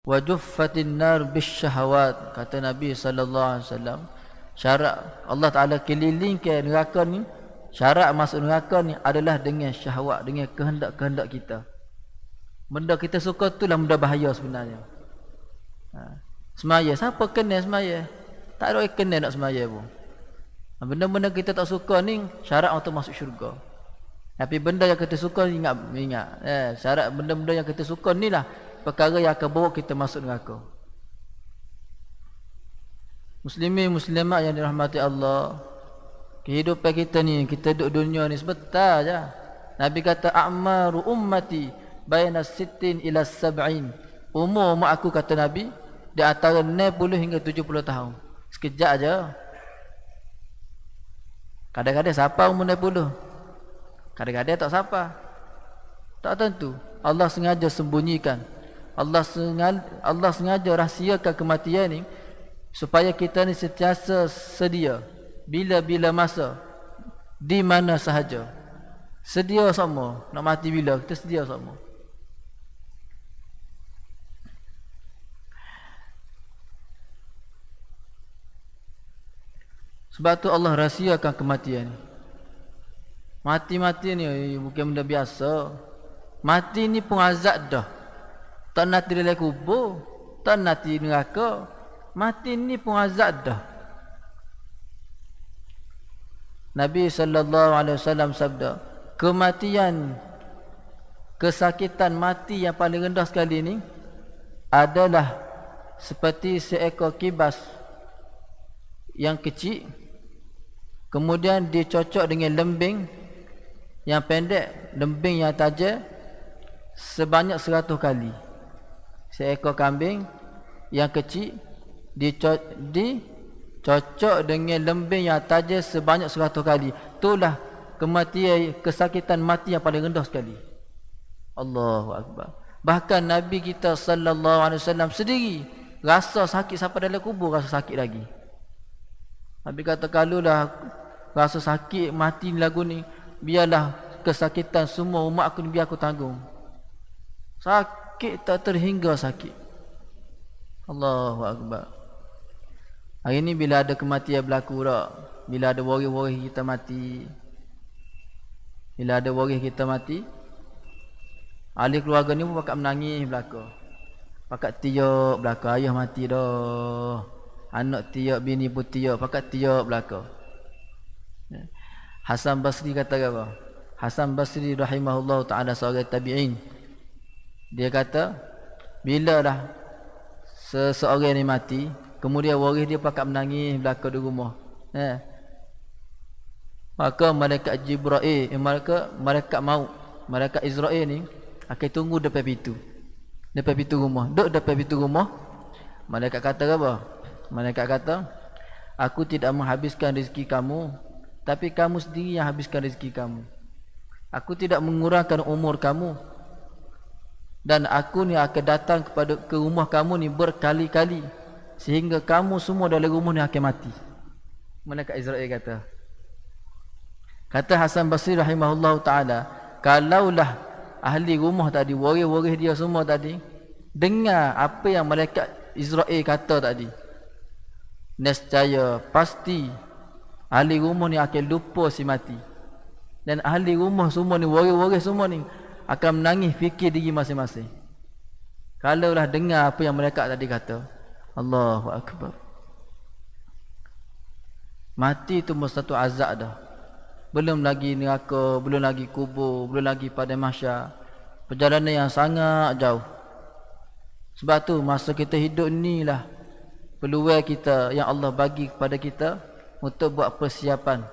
Wa juffatin nar bisyahawat, kata Nabi sallallahu alaihi wasallam. Syarat Allah Taala kelilingkan neraka ni, syarat masuk neraka ni adalah dengan syahwat, dengan kehendak-kehendak kita. Benda kita suka itulah benda bahaya sebenarnya. Semaya, siapa kena semaya? Tak ada orang kena nak semaya pun. Benda-benda kita tak suka ni syarat untuk masuk syurga. Tapi benda yang kita suka ingat. Syarat benda-benda yang kita suka ni lah perkara yang akan bawa kita masuk neraka. Muslimin muslimat yang dirahmati Allah, kehidupan kita ni, kita duduk dunia ni sebentar je. Nabi kata a'maru ummati baina 60 ila 70. Umur umat aku, kata Nabi, di antara 60 hingga 70 tahun. Sekejap je. Kadang-kadang siapa umur 60, kadang-kadang tak siapa. Tak tentu. Allah sengaja sembunyikan, Allah sengaja rahsiakan kematian ni supaya kita ni sentiasa sedia bila-bila masa, di mana sahaja. Sedia semua. Nak mati bila, kita sedia semua. Sebab tu Allah rahsiakan kematian ni. Mati-mati ni bukan benda biasa. Mati ni pun azab dah. Tak nanti dalam kubur, tak nanti neraka. Mati ni pun azab dah. Nabi SAW sabda, kematian, kesakitan mati yang paling rendah sekali ni adalah seperti seekor kibas yang kecil, kemudian dicocok dengan lembing yang pendek, lembing yang tajam sebanyak 100 kali. Seekor kambing yang kecil dicocok dengan lembing yang tajam sebanyak 100 kali. Itulah kematian, kesakitan mati yang paling rendah sekali. Allahu Akbar. Bahkan Nabi kita sallallahu alaihi wasallam sendiri rasa sakit sampai dalam kubur, rasa sakit lagi. Nabi kata, kalaulah rasa sakit mati lagu ni, biarlah kesakitan semua umat aku ni biar aku tanggung. Sakit tak terhingga sakit. Allahu Akbar. Hari ni bila ada kematian berlaku tak, bila ada waris-waris kita mati, bila ada waris kita mati, ahli keluarga ni pun pakat menangis belaka, pakat tiap belaka, ayah mati dah, anak tiap, bini pun tiap, pakat tiap belaka. Hasan Basri kata apa? Hasan Basri rahimahullah ta'ala, seorang tabi'in, dia kata bila dah seseorang ni mati, kemudian waris dia pakat menangis belaka di rumah, maka malaikat Jibril, malaikat maut, malaikat Israel ni akan tunggu depan pintu, rumah. Duduk depan pintu rumah. Malaikat kata apa? Malaikat kata, aku tidak menghabiskan rezeki kamu, tapi kamu sendiri yang habiskan rezeki kamu. Aku tidak mengurangkan umur kamu, dan aku ni akan datang ke rumah kamu ni berkali-kali, sehingga kamu semua dalam rumah ni akan mati. Malaikat Israel kata. Kata Hasan Basri rahimahullah ta'ala, kalaulah ahli rumah tadi, waris-waris dia semua tadi, dengar apa yang malaikat Israel kata tadi, nescaya pasti ahli rumah ni akan lupa si mati. Dan ahli rumah semua ni, waris-waris semua ni akan menangis fikir diri masing-masing. Kalaulah dengar apa yang malaikat tadi kata. Allahu Akbar. Mati itu satu azab dah. Belum lagi neraka, belum lagi kubur, belum lagi pada mahsyar. Perjalanan yang sangat jauh. Sebab tu masa kita hidup ni lah peluang kita yang Allah bagi kepada kita untuk buat persiapan